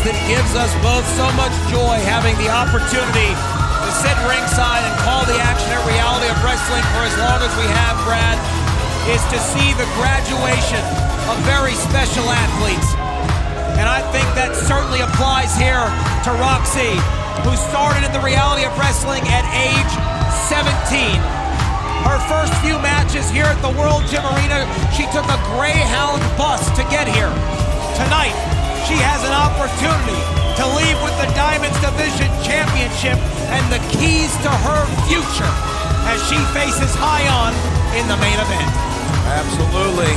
that gives us both so much joy having the opportunity to sit ringside and call the action at Reality of Wrestling for as long as we have, Brad, is to see the graduation of very special athletes. And I think that certainly applies here to Rok-C, who started in the Reality of Wrestling at age 17. Her first few matches here at the World Gym Arena, she took a Greyhound bus to get here. Tonight, she has an opportunity to leave with the Diamonds Division Championship and the keys to her future as she faces Hyan in the main event. Absolutely.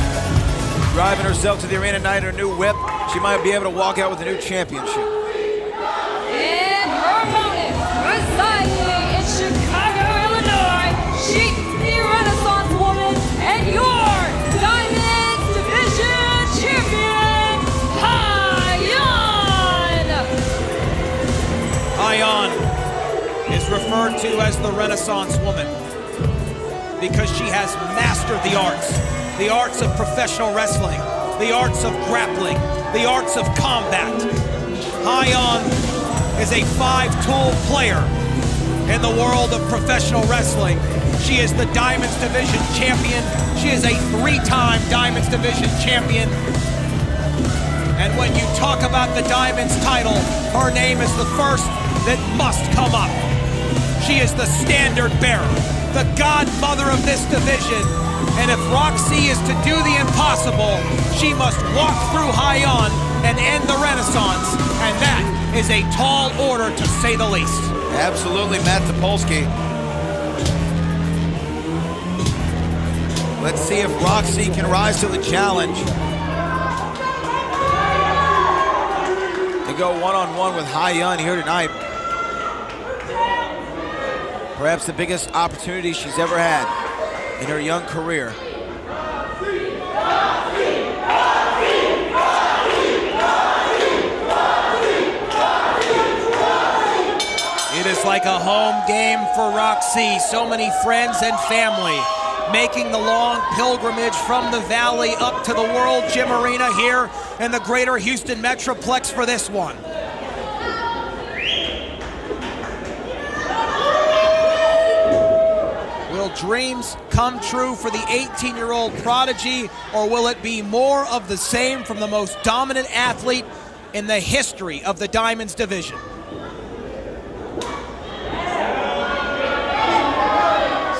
Driving herself to the arena tonight, her new whip. She might be able to walk out with a new championship. And her opponent, residing in Chicago, Illinois, she's the Renaissance Woman and your Diamond Division Champion, Hyan! Hyan is referred to as the Renaissance Woman because she has mastered the arts of professional wrestling, the arts of grappling, the arts of combat. Hyan is a five-tool player in the world of professional wrestling. She is the Diamonds Division Champion. She is a three-time Diamonds Division Champion. And when you talk about the Diamonds title, her name is the first that must come up. She is the standard bearer, the godmother of this division. And if Rok-C is to do the impossible, she must walk through Hyan and end the Renaissance. And that is a tall order, to say the least. Absolutely, Matt Topolsky. Let's see if Rok-C can rise to the challenge. They go one-on-one with Hyan here tonight. Perhaps the biggest opportunity she's ever had in her young career. It is like a home game for Rok-C. So many friends and family making the long pilgrimage from the Valley up to the World Gym Arena here in the greater Houston Metroplex for this one. Will dreams come true for the 18-year-old prodigy, or will it be more of the same from the most dominant athlete in the history of the Diamonds Division?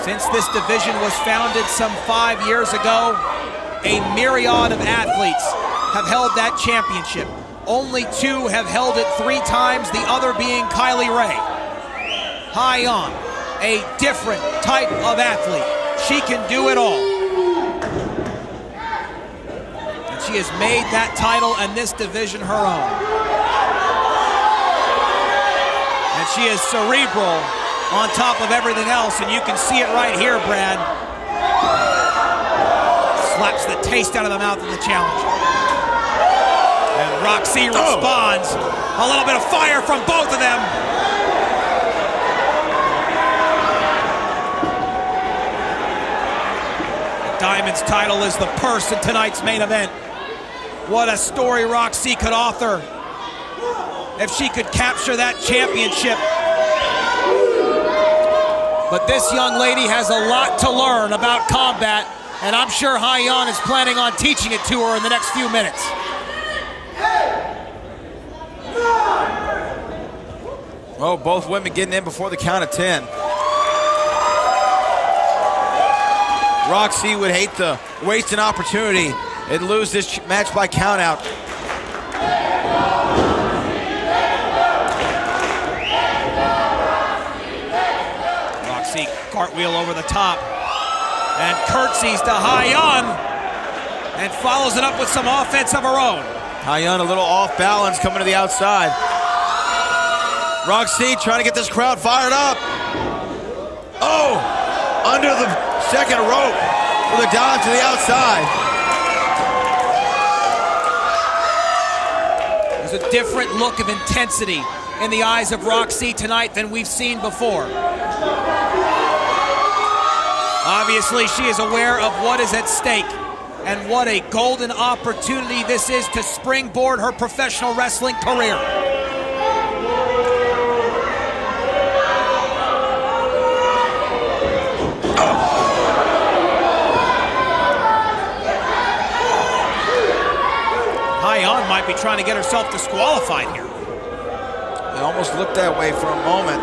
Since this division was founded some 5 years ago, a myriad of athletes have held that championship. Only two have held it 3 times, the other being Kylie Ray. Hyan, a different type of athlete. She can do it all. And she has made that title and this division her own. And she is cerebral on top of everything else, and you can see it right here, Brad. Slaps the taste out of the mouth of the challenger. And Rok-C responds. A little bit of fire from both of them. Diamond's title is the purse in tonight's main event. What a story Rok-C could author if she could capture that championship. But this young lady has a lot to learn about combat, and I'm sure Hyan is planning on teaching it to her in the next few minutes. Oh, both women getting in before the count of 10. Rok-C would hate to waste an opportunity and lose this match by countout. Rok-C cartwheel over the top and curtsies to Hyan and follows it up with some offense of her own. Hyan a little off balance coming to the outside. Rok-C trying to get this crowd fired up. Oh, under the second rope with a dive to the outside. There's a different look of intensity in the eyes of Rok-C tonight than we've seen before. Obviously, she is aware of what is at stake And what a golden opportunity this is to springboard her professional wrestling career. Hyan might be trying to get herself disqualified here. It almost looked that way for a moment.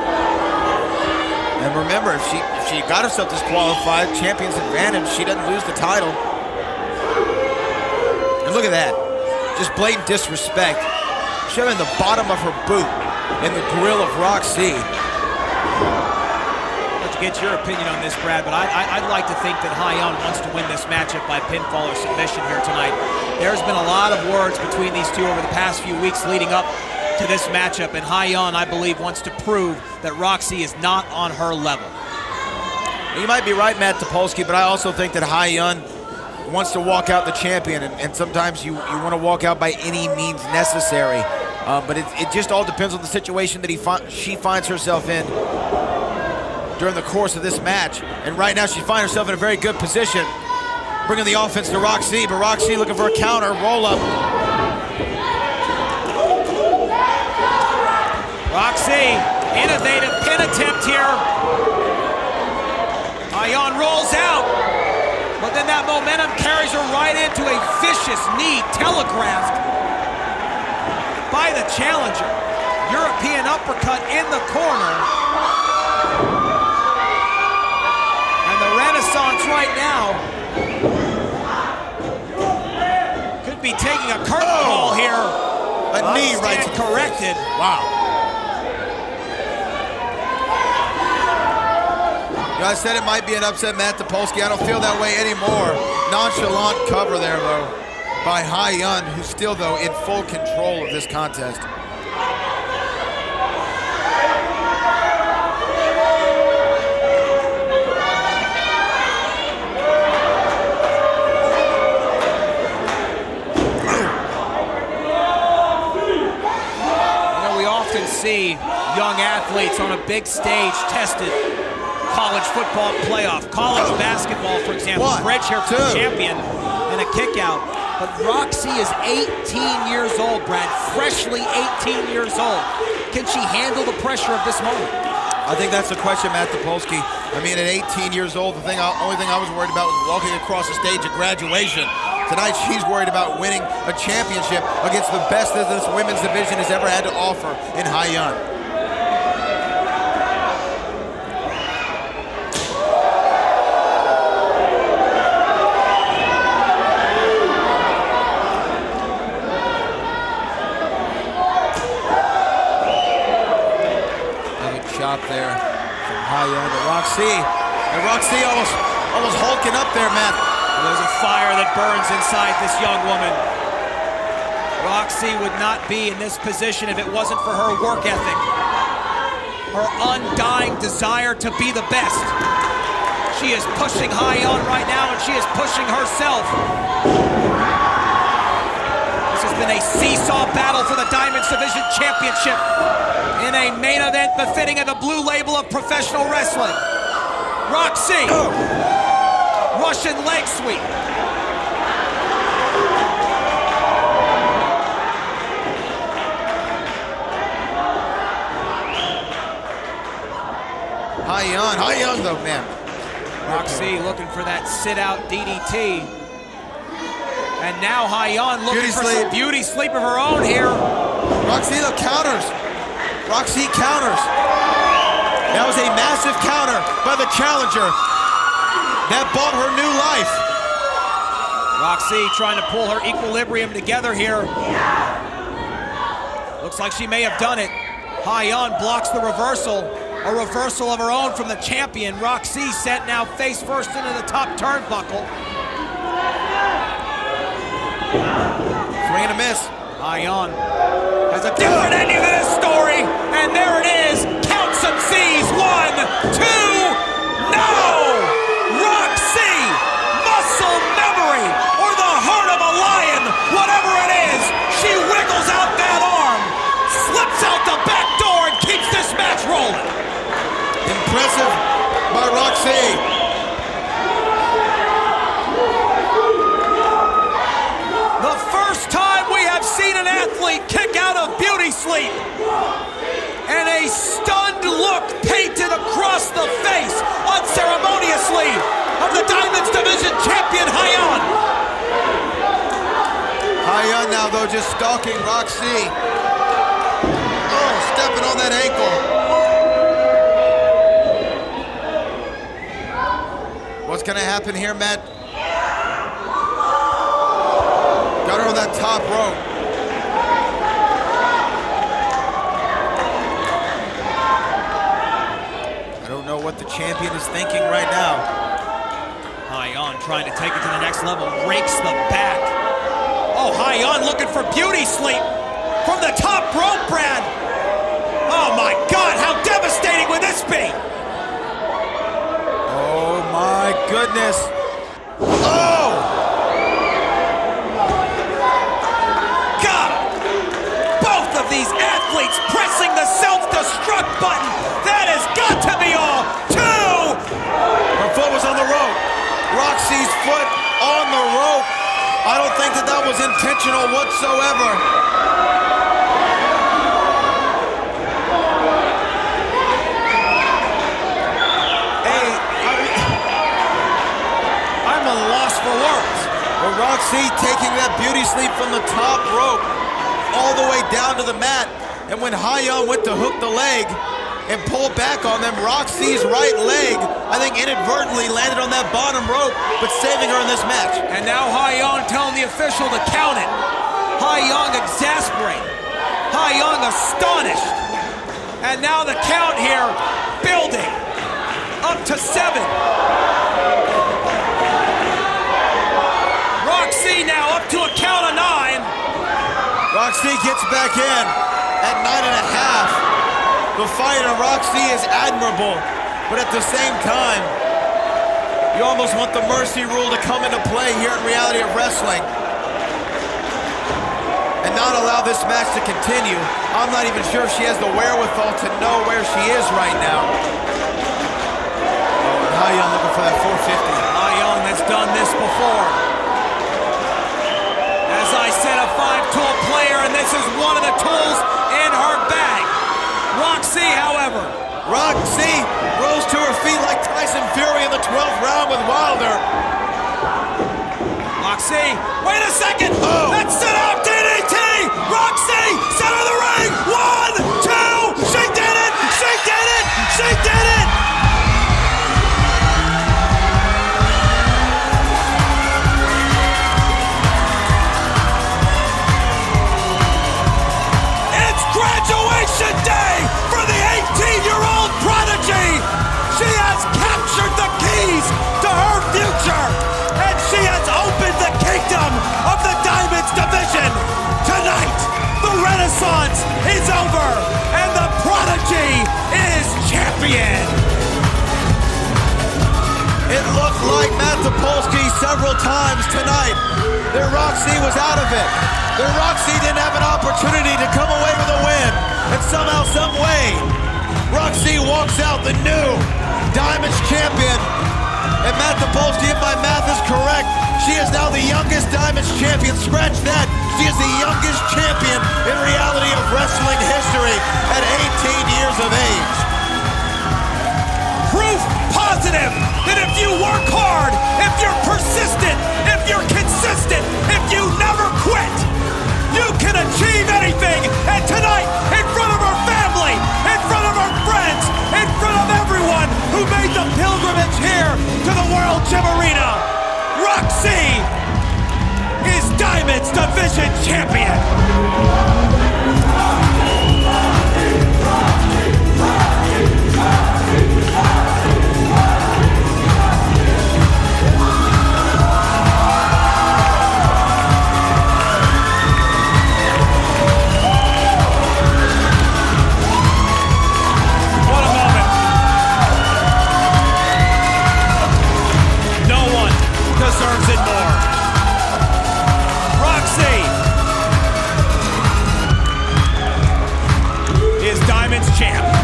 And remember, if she got herself disqualified, champion's advantage, she doesn't lose the title. And look at that. Just blatant disrespect. Shoving the bottom of her boot in the grill of Rok-C. Let's get your opinion on this, Brad, but I'd like to think that Hyan wants to win this matchup by pinfall or submission here tonight. There's been a lot of words between these two over the past few weeks leading up to this matchup, and Hyan, I believe, wants to prove that Rok-C is not on her level. You might be right, Matt Topolsky, but I also think that Hyan wants to walk out the champion, and sometimes you want to walk out by any means necessary. But it just all depends on the situation that she finds herself in during the course of this match. And right now she finds herself in a very good position, bringing the offense to Rok-C, but Rok-C looking for a counter, roll-up. Rok-C, innovative pin attempt here. Hyan rolls out, but then that momentum carries her right into a vicious knee telegraphed by the challenger. European uppercut in the corner. And the Renaissance right now could be taking a curtain call here. A knee right to corrected. Wow. I said it might be an upset, Matt Topolsky. I don't feel that way anymore. Nonchalant cover there, though, by Hyan, who's still, though, in full control of this contest. You know, we often see young athletes on a big stage tested. College football playoff, college basketball, for example. Bridge here for the champion and a kick out. But Rok-C is 18 years old, Brad, freshly 18 years old. Can she handle the pressure of this moment? I think that's the question, Matt Topolsky. I mean, at 18 years old, the only thing I was worried about was walking across the stage at graduation. Tonight, she's worried about winning a championship against the best that this women's division has ever had to offer in Hyan. There from Hyan to Rok-C. And Rok-C almost hulking up there, Matt. There's a fire that burns inside this young woman. Rok-C would not be in this position if it wasn't for her work ethic. Her undying desire to be the best. She is pushing Hyan right now, and she is pushing herself. This has been a seesaw battle for the Diamonds Division Championship in a main event befitting of the blue label of professional wrestling. Rok-C, Russian leg sweep. Hyan though, man. Rok-C looking for that sit-out DDT. And now Hyan looking for some beauty sleep of her own here. Rok-C though counters. Rok-C counters. That was a massive counter by the challenger. That bought her new life. Rok-C trying to pull her equilibrium together here. Looks like she may have done it. Hyan blocks the reversal. A reversal of her own from the champion. Rok-C sent now face first into the top turnbuckle. Swing and a miss. Hyan has a different ending to this story, and there it is. Count some C's. 1, 2, no! Rok-C, muscle memory, or the heart of a lion, whatever it is, she wiggles out that arm, slips out the back door, and keeps this match rolling. Impressive by Rok-C. athlete kick out of beauty sleep. And a stunned look painted across the face unceremoniously of the Diamonds Division champion, Hyan. Hyan now, though, just stalking Rok-C. Oh, stepping on that ankle. What's going to happen here, Matt? Got her on that top rope. I don't know what the champion is thinking right now. Hyan trying to take it to the next level, rakes the back. Oh, Hyan looking for beauty sleep from the top rope, Brad. Oh my God, how devastating would this be? Oh my goodness. Oh! God! Both of these athletes pressing the self-destruct button. That has got to be all. Two! Her foot was on the rope. Rok-C's foot on the rope. I don't think that was intentional whatsoever. Hey, I'm a loss for words. well, Rok-C taking that beauty sleep from the top rope all the way down to the mat. And when Hyan went to hook the leg and pull back on them, Rok-C's right leg, I think, inadvertently landed on that bottom rope, but saving her in this match. And now Hyan telling the official to count it. Hyan exasperated. Hyan astonished. And now the count here building up to 7. Rok-C now up to a count of 9. Rok-C gets back in at 9.5. The fight on Rok-C is admirable, but at the same time, you almost want the mercy rule to come into play here in Reality of Wrestling and not allow this match to continue. I'm not even sure if she has the wherewithal to know where she is right now. Oh, and Hyan looking for that 450. Hyan has done this before. As I said, a 5-tool player, and this is one of the tools in her bag. Rok-C, however. Rok-C rose to her feet like Tyson Fury in the 12th round with Wilder. Rok-C, wait a second! Oh. That's set up DDT! Rok-C, center of the ring! 1, 2, she did it! She did it! She did it! It's graduation day for the 18-year-old prodigy! She has captured the keys to her future! And she has opened the kingdom of the Diamonds Division! Tonight, the Renaissance is over, and the prodigy is champion! It looked like Matt Topolsky several times tonight that Rok-C was out of it. That Rok-C didn't have an opportunity to come away with a win. And somehow, some way, Rok-C walks out the new Diamonds champion. And Matt Topolsky, if my math is correct, she is now the youngest Diamonds champion. Scratch that. She is the youngest champion in Reality of Wrestling history at 18 years of age. Proof positive that if you work hard, if you're persistent, if you're consistent, if you never quit, you can achieve anything. And tonight, in front of our family, in front of our friends, in front of everyone who made the pilgrimage here to the World Gym Arena, Rok-C is Diamonds Division champion. Deserves it more. Rok-C is Diamonds champ.